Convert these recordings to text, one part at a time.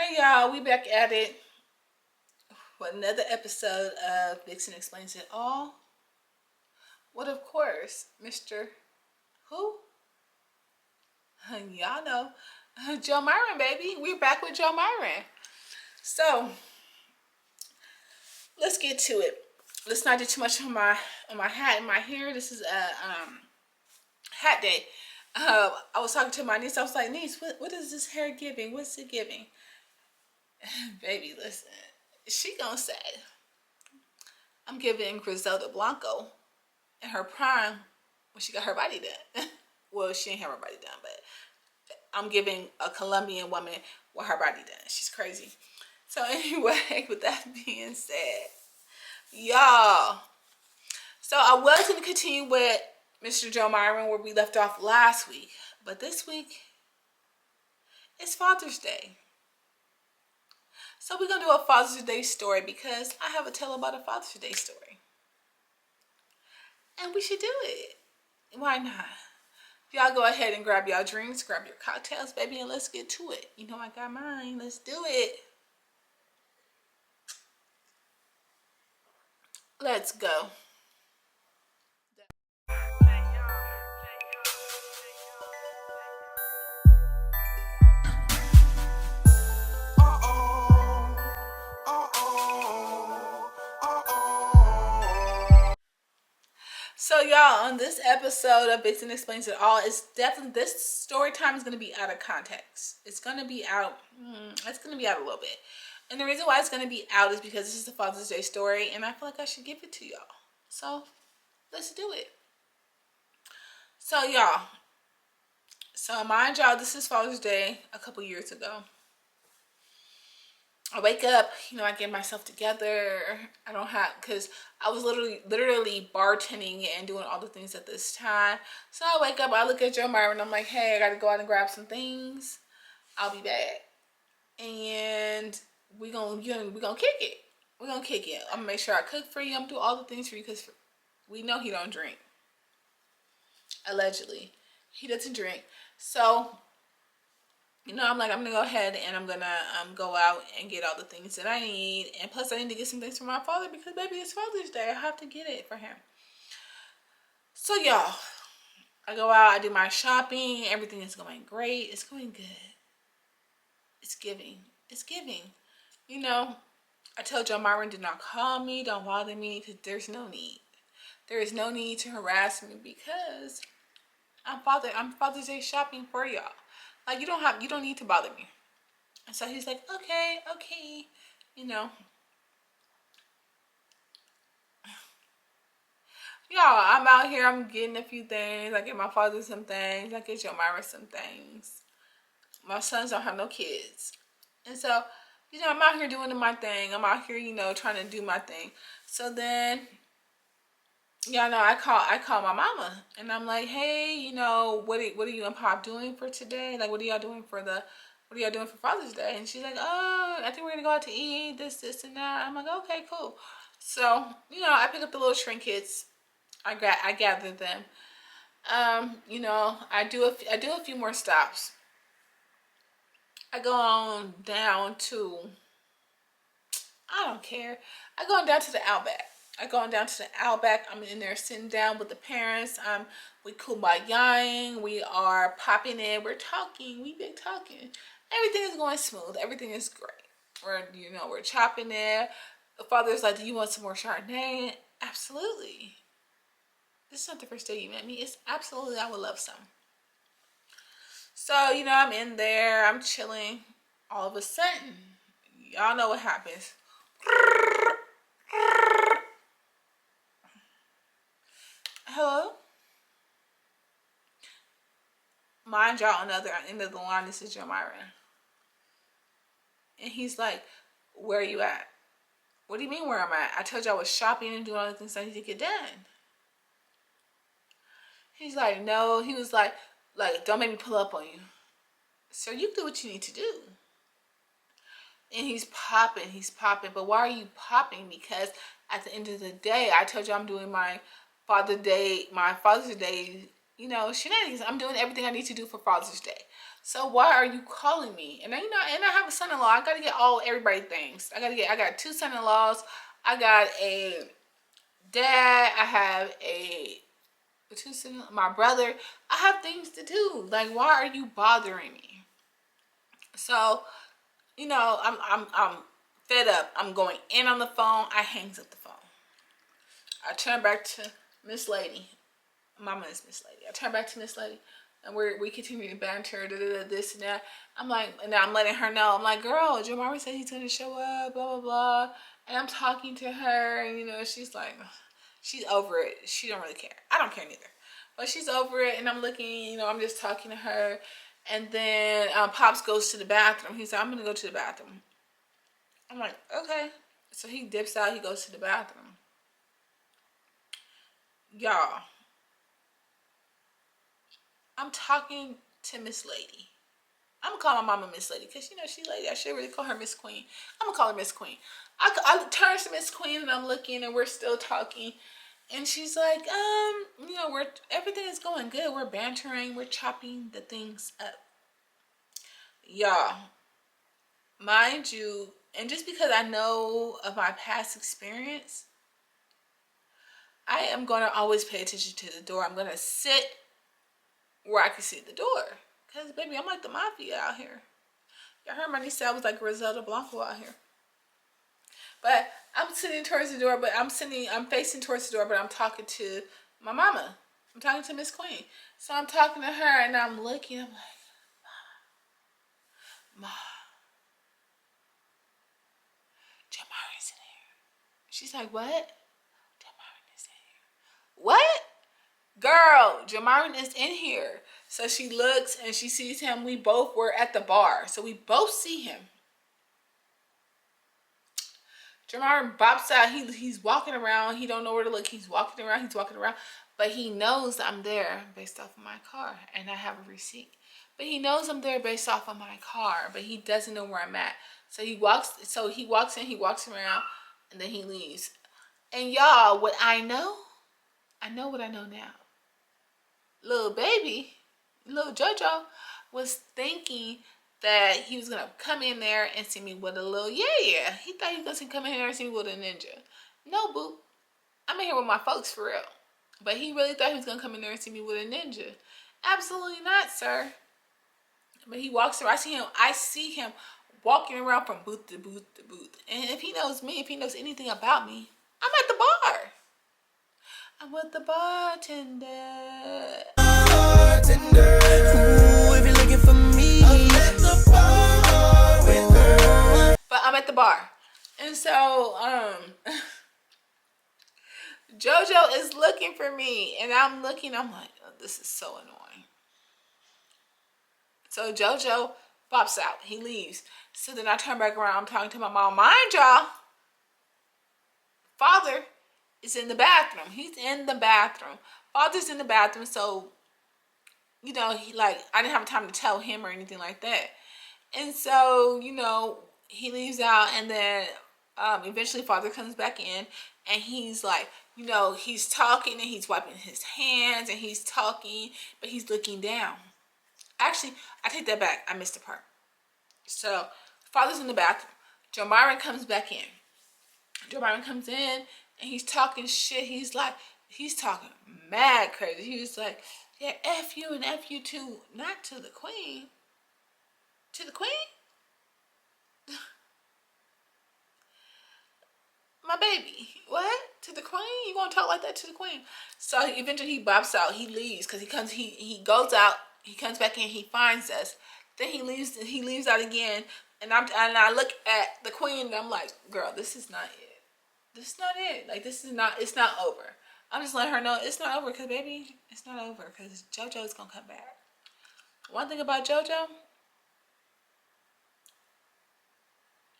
Hey y'all, we back at it with another episode of Vixen Explains It All. What, of course, Mr. Who? Y'all know, Joe Myron, baby. We're back with Joe Myron. So let's get to it. Let's not do too much on my hat and my hair. This is a hat day. I was talking to my niece. I was like, niece, what is this hair giving? What's it giving? Baby, listen. She gonna say, I'm giving Griselda Blanco in her prime when she got her body done. Well, she ain't have her body done, but I'm giving a Colombian woman with her body done. She's crazy. So anyway, with that being said, y'all. So I was going to continue with Mr. Joe Myron where we left off last week. But this week, it's Father's Day. So we're going to do a Father's Day story because I have a tell about a Father's Day story. And we should do it. Why not? Y'all go ahead and grab y'all drinks, grab your cocktails, baby, and let's get to it. You know I got mine. Let's do it. Let's go. So y'all, on this episode of Vixen Explains It All, it's definitely, this story time is going to be out of context. It's going to be out, it's going to be out a little bit. And the reason why it's going to be out is because this is the Father's Day story, and I feel like I should give it to y'all. So, let's do it. So y'all, so mind y'all, this is Father's Day a couple years ago. I wake up, I get myself together. I don't have, because I was literally bartending and doing all the things at this time. So I wake up, I look at Joe Myron, I'm like, hey, I got to go out and grab some things. I'll be back. And we gonna kick it. We're gonna kick it. I'm gonna make sure I cook for you. I'm gonna do all the things for you because we know he don't drink. Allegedly. He doesn't drink. So I'm like, I'm gonna go ahead and I'm gonna go out and get all the things that I need, and plus I need to get some things for my father because baby, it's Father's Day. I have to get it for him. So y'all, I go out, I do my shopping, everything is going great. It's going good. It's giving. It's giving. I told Joe Myron, do not call me, don't bother me, because there's no need. There is no need to harass me because I'm Father's Day shopping for y'all. Like, you don't need to bother me. And so he's like, okay. Y'all, I'm out here, I'm getting a few things. I get my father some things. I get Joe Myra some things. My sons don't have no kids. And so, I'm out here doing my thing. I'm out here, trying to do my thing. So then, y'all know, I call my mama. And I'm like, hey, what are you and Pop doing for today? Like, what are y'all doing for Father's Day? And she's like, oh, I think we're gonna go out to eat, this, and that. I'm like, okay, cool. So, I pick up the little trinkets. I gather them. I do a few more stops. I go on down to, I don't care. I go on down to the Outback. I'm in there sitting down with the parents. We kumbayaing. We are popping in. We're talking. We been talking. Everything is going smooth. Everything is great. We're chopping it. The father's like, do you want some more Chardonnay? Absolutely. This is not the first day you met me. It's absolutely, I would love some. So, I'm in there. I'm chilling. All of a sudden, y'all know what happens. Hello? Mind y'all, on the other end of the line, this is Joe Myron. And he's like, where are you at? What do you mean where I'm at? I told you I was shopping and doing all the things I need to get done. He's like, no. He was like, don't make me pull up on you. So you do what you need to do. And he's popping. But why are you popping? Because at the end of the day, I told you I'm doing my Father's Day, shenanigans. I'm doing everything I need to do for Father's Day. So why are you calling me? And then, and I have a son-in-law. I gotta get everybody things. I got two son-in-laws. I got a dad. I have my brother. I have things to do. Like, why are you bothering me? So, I'm fed up. I'm going in on the phone. I hangs up the phone. I turn back to Miss Lady. Mama is Miss Lady. I turn back to Miss Lady, and we continue to banter, this and that. I'm like, and I'm letting her know. I'm like, girl, Jamari said he's gonna show up, blah blah blah. And I'm talking to her, and she's like, she's over it. She don't really care. I don't care neither, but she's over it. And I'm looking, I'm just talking to her, and then Pops goes to the bathroom. He's like, I'm gonna go to the bathroom. I'm like, okay. So he dips out. He goes to the bathroom. Y'all, I'm talking to Miss Lady. I'm gonna call my mama Miss Lady because she lady. I should really call her Miss Queen. I'm gonna call her Miss Queen. I turn to Miss Queen and I'm looking and we're still talking, and she's like, we're everything is going good. We're bantering. We're chopping the things up, y'all. Mind you, and just because I know of my past experience, I am gonna always pay attention to the door. I'm gonna sit where I can see the door. Because, baby, I'm like the mafia out here. Y'all heard my niece say I was like Griselda Blanco out here. But I'm sitting towards the door, I'm facing towards the door, but I'm talking to my mama. I'm talking to Miss Queen. So I'm talking to her, and I'm looking. I'm like, Ma, Jamari's in here. She's like, what? Jamari is in here. What? Girl, Jamarin is in here. So she looks and she sees him. We both were at the bar. So we both see him. Jamarin bops out. He's walking around. He don't know where to look. He's walking around. But he knows I'm there based off of my car. And I have a receipt. But he knows I'm there based off of my car. But he doesn't know where I'm at. So he walks in, he walks around, and then he leaves. And y'all, what I know what I know now. Little JoJo was thinking that he was gonna come in there and see me with a little yeah. He thought he was gonna come in here and see me with a ninja. No, boo. I'm in here with my folks for real. But he really thought he was gonna come in there and see me with a ninja. Absolutely not, sir. But he walks around. I see him walking around from booth to booth to booth. And if he knows me, if he knows anything about me, I'm at the bar. I'm with the bartender. Ooh, if you're looking for me, I'm at the bar with her. But I'm at the bar. And so, JoJo is looking for me. And I'm looking, I'm like, oh, this is so annoying. So JoJo pops out. He leaves. So then I turn back around. I'm talking to my mom. Mind y'all, Father is in the bathroom. He's in the bathroom. Father's in the bathroom, so I didn't have time to tell him or anything like that. And so, he leaves out, and then eventually Father comes back in, and he's like, he's talking and he's wiping his hands and he's talking, but he's looking down. Actually, I take that back. I missed a part. So Father's in the bathroom. Joe Myron comes back in. Joe Myron comes in and he's talking shit. He's talking mad crazy. He was like, yeah, F you and F you too. Not to the queen. To the queen? My baby. What? To the queen? You gonna talk like that to the queen? So eventually he bops out. He leaves because he goes out. He comes back in. He finds us. Then he leaves out again. And I look at the queen and I'm like, girl, this is not it. This is not it. Like, it's not over. I'm just letting her know it's not over because, baby, it's not over because JoJo is going to come back. One thing about JoJo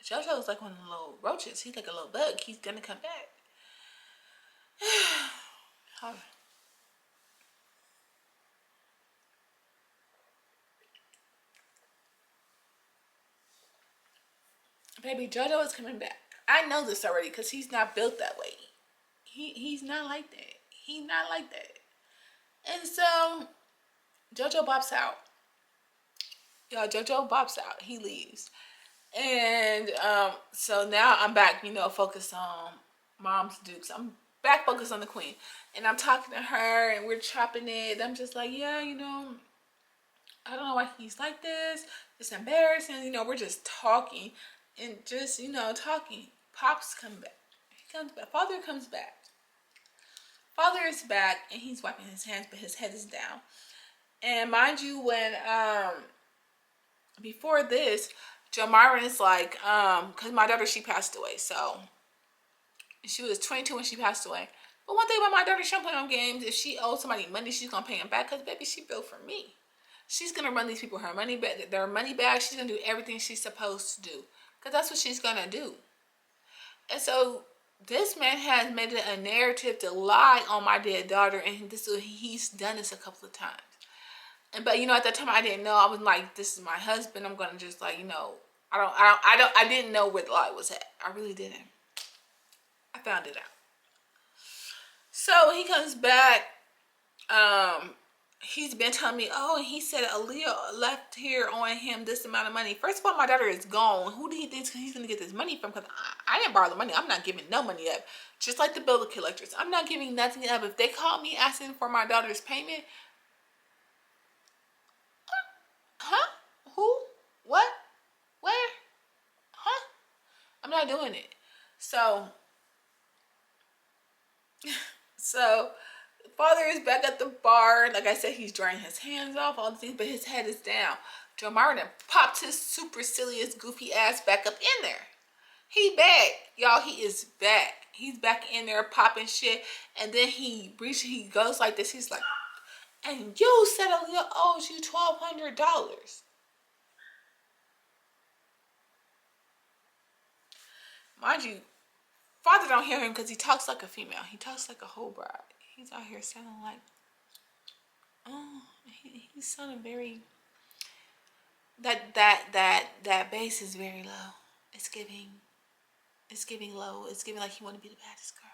is like one of the little roaches. He's like a little bug. He's going to come back. Hold on. Baby, JoJo is coming back. I know this already because he's not built that way. He's not like that. He's not like that. And so JoJo bops out. Y'all, JoJo bops out. He leaves. And so now I'm back, focused on Mom's Dukes. I'm back focused on the Queen. And I'm talking to her and we're chopping it. I'm just like, yeah, I don't know why he's like this. It's embarrassing. We're just talking and just, talking. Pops come back. He comes back. Father comes back. Father is back and he's wiping his hands, but his head is down. And mind you, when before this, Joe Myron is like, cause my daughter, she passed away. So she was 22 when she passed away. But one thing about my daughter, she don't play on games. If she owes somebody money, she's gonna pay him back. Cause baby, she built for me. She's gonna run these people her money back, their money back. She's gonna do everything she's supposed to do. Cause that's what she's gonna do. And so this man has made it a narrative to lie on my dead daughter, and he's done this a couple of times. But at that time I didn't know. I was like, this is my husband. I'm gonna just like, I didn't know where the lie was at. I really didn't. I found it out. So he comes back. He's been telling me, oh, and he said Aaliyah left here on him this amount of money. First of all, my daughter is gone. Who do he think he's gonna get this money from? Because I didn't borrow the money. I'm not giving no money up. Just like the bill collectors, I'm not giving nothing up. If they call me asking for my daughter's payment, huh? Who? What? Where? Huh? I'm not doing it. So father is back at the bar. Like I said, he's drying his hands off, all the things, but his head is down. Joe Martin popped his supercilious, goofy ass back up in there. He back. Y'all, he is back. He's back in there popping shit. And then he goes like this. He's like, and you said Aaliyah owes you $1,200. Mind you, father don't hear him because he talks like a female. He talks like a whole bride. He's out here sounding like, oh, he's sounding very, that bass is very low. It's giving low. It's giving like he want to be the baddest girl.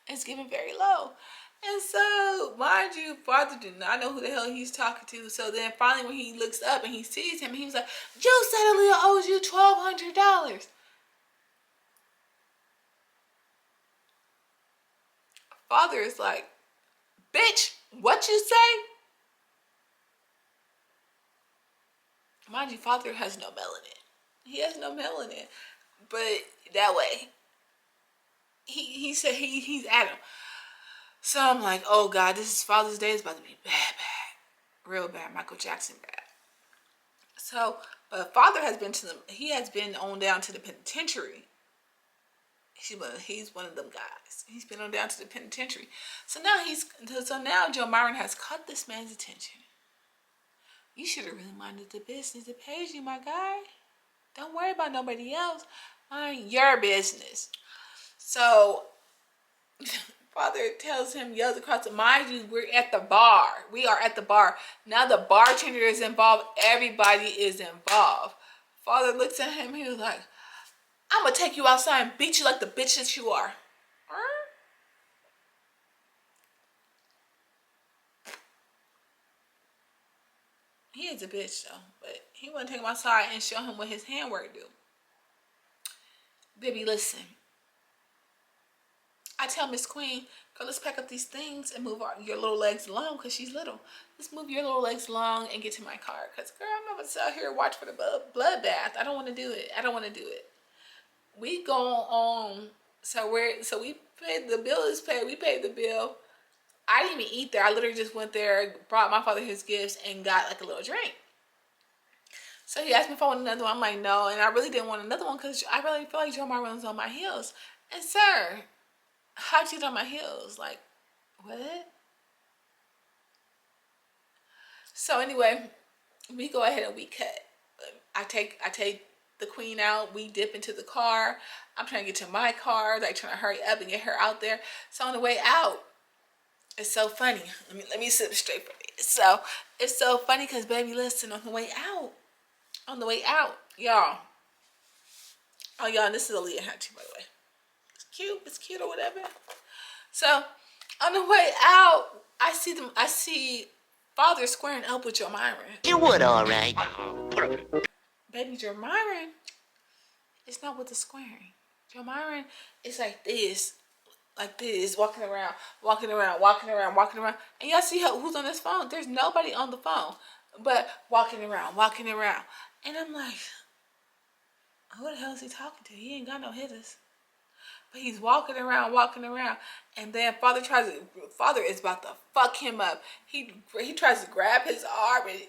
It's giving very low. And so, mind you, father did not know who the hell he's talking to. So then finally when he looks up and he sees him, he was like, you said Aaliyah owes you $1,200. Father is like, bitch, what you say? Mind you, father has no melanin. He has no melanin. But that way, he said he's at him. So I'm like, oh God, this is Father's Day. It's about to be bad. Real bad. Michael Jackson bad. So, but father has been on down to the penitentiary. He's one of them guys. He's been on down to the penitentiary. So now Joe Myron has caught this man's attention. You should have really minded the business that pays you, my guy. Don't worry about nobody else. Mind your business. So father tells him, yells across the, mind you, we're at the bar. We are at the bar. Now the bartender is involved. Everybody is involved. Father looks at him. He was like, I'm going to take you outside and beat you like the bitch that you are. He is a bitch though. But he want to take him outside and show him what his handwork do. Baby, listen. I tell Miss Queen, girl, let's pack up these things and move your little legs along because she's little. Let's move your little legs along and get to my car. Because, girl, I'm not going to sit out here and watch for the bloodbath. I don't want to do it. We go on. So we paid, the bill is paid. We paid the bill. I didn't even eat there. I literally just went there, brought my father his gifts, and got like a little drink. So he asked me if I wanted another one. I'm like, no. And I really didn't want another one because I really feel like Joe Martin was on my heels. And sir, how'd you get on my heels? Like, what? So anyway, we go ahead and we cut. I take the queen out. We dip into the car. I'm trying to get to my car, like trying to hurry up and get her out there. So on the way out, it's so funny. Let me sit straight for me. So it's so funny because baby, listen, on the way out, y'all. Oh y'all, this is Aaliyah hat too, by the way. It's cute or whatever. So on the way out, I see father's squaring up with your Myron. You would, all right. Baby, your Myron is not with the squaring. Your Myron is like this, walking around, walking around, walking around, walking around. And y'all see who's on this phone? There's nobody on the phone, but walking around, walking around. And I'm like, who the hell is he talking to? He ain't got no hitters. But he's walking around, and then father is about to fuck him up. He tries to grab his arm, and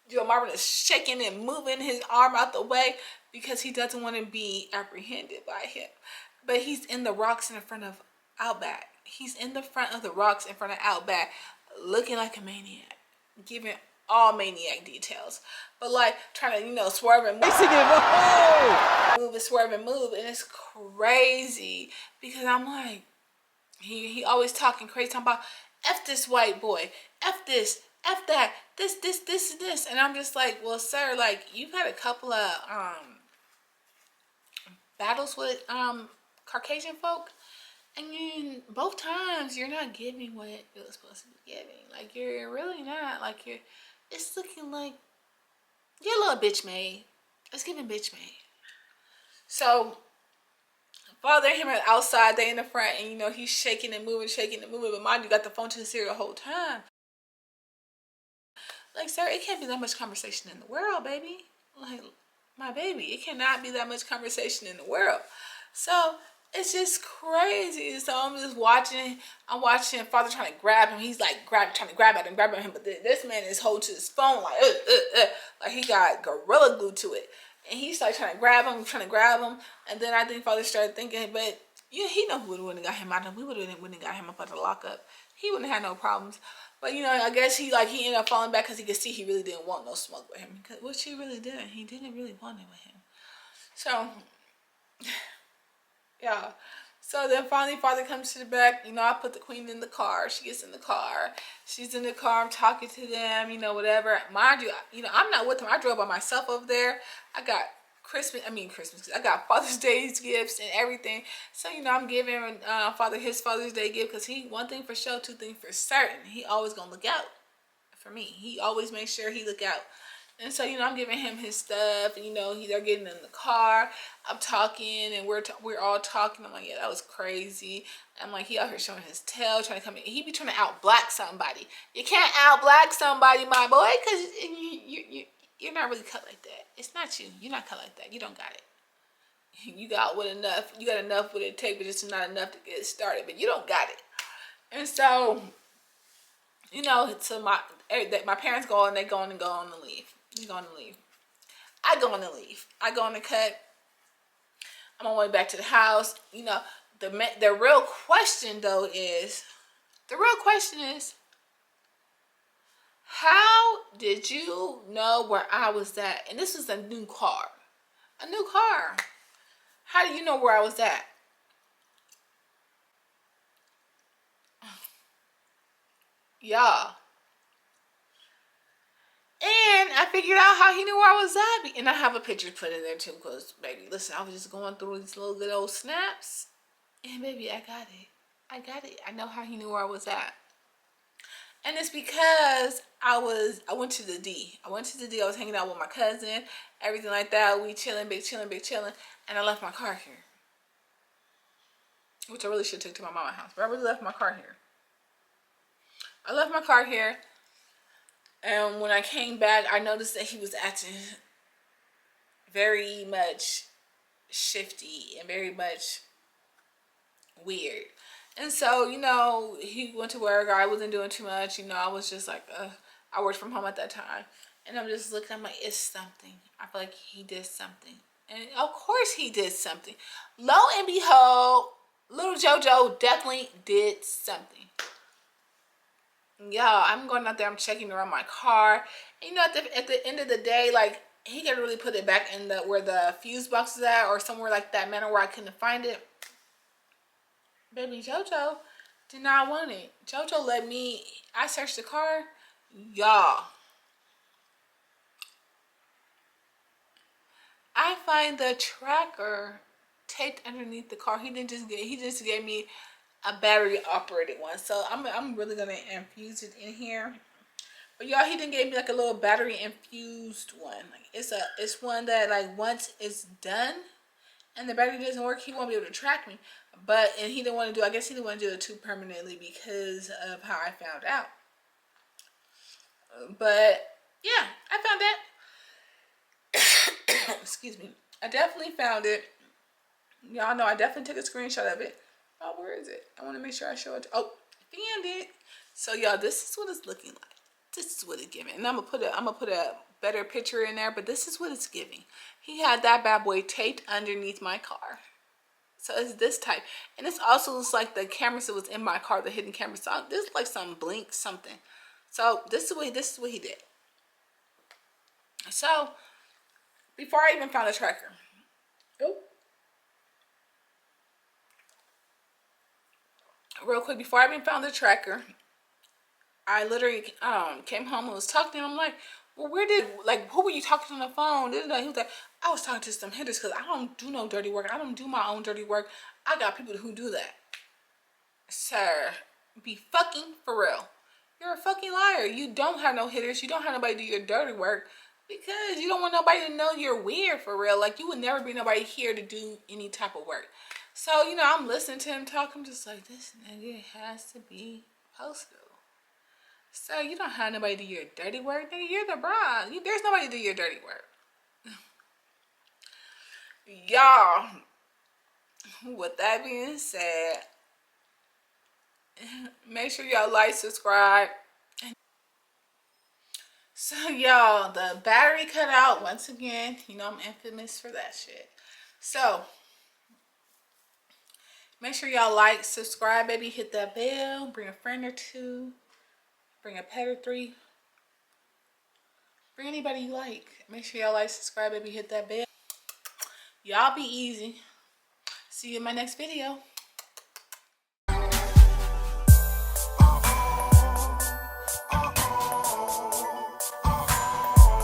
Joe Marvin is shaking and moving his arm out the way because he doesn't want to be apprehended by him. But he's in the rocks in front of Outback. He's in the front of the rocks in front of Outback, looking like a maniac, giving all maniac details, but like trying to, swerve and move, and it's crazy because I'm like, he always talking crazy, talking about F this white boy, F this, F that, this, and I'm just like, well, sir, like, you've had a couple of battles with Caucasian folk, and both times you're not giving what you're supposed to be giving. Like, you're really not. Like, it's looking like you're a little bitch made. It's giving bitch made. So father and him are outside, they in the front, and he's shaking and moving, but mind you, got the phone to his ear the whole time. Like, sir, it can't be that much conversation in the world, baby. Like, my baby, it cannot be that much conversation in the world. So it's just crazy. So I'm just watching. I'm watching father trying to grab him. He's like trying to grab at him, But this man is holding to his phone like he got gorilla glue to it. And he's like trying to grab him. And then I think father started thinking, but he know who wouldn't have got him out of. We wouldn't have got him up out the lockup. He wouldn't have had no problems. But I guess he ended up falling back because he could see he really didn't want no smoke with him. Which he really didn't. He didn't really want it with him. So yeah. So then finally father comes to the back. I put the queen in the car. She gets in the car. She's in the car. I'm talking to them, whatever. Mind you, I'm not with them. I drove by myself over there. I got Christmas. I got Father's Day gifts and everything. So, I'm giving father his Father's Day gift because one thing for sure, two things for certain. He always going to look out for me. He always makes sure he look out. And so, I'm giving him his stuff, and, they're getting in the car. I'm talking, and we're all talking. I'm like, yeah, that was crazy. I'm like, he out here showing his tail, trying to come in. He be trying to out-black somebody. You can't out-black somebody, my boy, because you're not really cut like that. It's not you. You're not cut like that. You don't got it. You got enough. You got enough what it takes, but just not enough to get started. But you don't got it. And so, my parents go and they go on the leave. I go on the leave. I go on the cut. I'm on my way back to the house. The real question though is, how did you know where I was at? And this was a new car. How do you know where I was at? Y'all. And I figured out how he knew where I was at. And I have a picture put in there too. Because, baby, listen, I was just going through these little good old snaps. And, baby, I got it. I know how he knew where I was at. And it's because I went to the D. I was hanging out with my cousin. Everything like that. We chilling, big chilling. And I left my car here. Which I really should have took to my mama's house. But I really left my car here. And when I came back, I noticed that he was acting very much shifty and very much weird. And so, he went to work. I wasn't doing too much. I was just like, I worked from home at that time. And I'm just looking, I'm like, it's something. I feel like he did something. And of course he did something. Lo and behold, little JoJo definitely did something. Yeah, I'm going out there, I'm checking around my car. And, at the end of the day, like, he could really put it back in where the fuse box is at, or somewhere like that manner where I couldn't find it. Baby, JoJo did not want it. JoJo I searched the car. Y'all. I find the tracker taped underneath the car. He just gave me a battery operated one. So I'm really gonna infuse it in here. But y'all, he didn't give me like a little battery infused one. Like it's one that like once it's done and the battery doesn't work, he won't be able to track me. But and he didn't want to do. I guess he didn't want to do it too permanently because of how I found out. But yeah, I found that. Excuse me. I definitely found it. Y'all know I definitely took a screenshot of it. Oh, where is it? I want to make sure I show it. Oh, found it. So y'all, this is what it's looking like. This is what it's giving. And I'm gonna put a better picture in there, but this is what it's giving. He had that bad boy taped underneath my car. So it's this type. And this also looks like the cameras that was in my car, the hidden camera. So this is like some blink something. So this is what he did. So before I even found a tracker. Oh. Real quick, before I even found the tracker, I literally came home and was talking to him. I'm like, well, who were you talking to on the phone? He was like, I was talking to some hitters because I don't do no dirty work. I don't do my own dirty work. I got people who do that. Sir, be fucking for real. You're a fucking liar. You don't have no hitters. You don't have nobody do your dirty work because you don't want nobody to know you're weird for real. Like, you would never be nobody here to do any type of work. So, I'm listening to him talk. I'm just like, this nigga has to be postal. So, you don't have nobody do your dirty work. Nigga, you're the bra. There's nobody to do your dirty work. Y'all, with that being said, make sure y'all like, subscribe. So y'all, the battery cut out once again. I'm infamous for that shit. So make sure y'all like, subscribe, baby, hit that bell, bring a friend or two, bring a pet or three, bring anybody you like. Make sure y'all like, subscribe, baby, hit that bell. Y'all be easy. See you in my next video.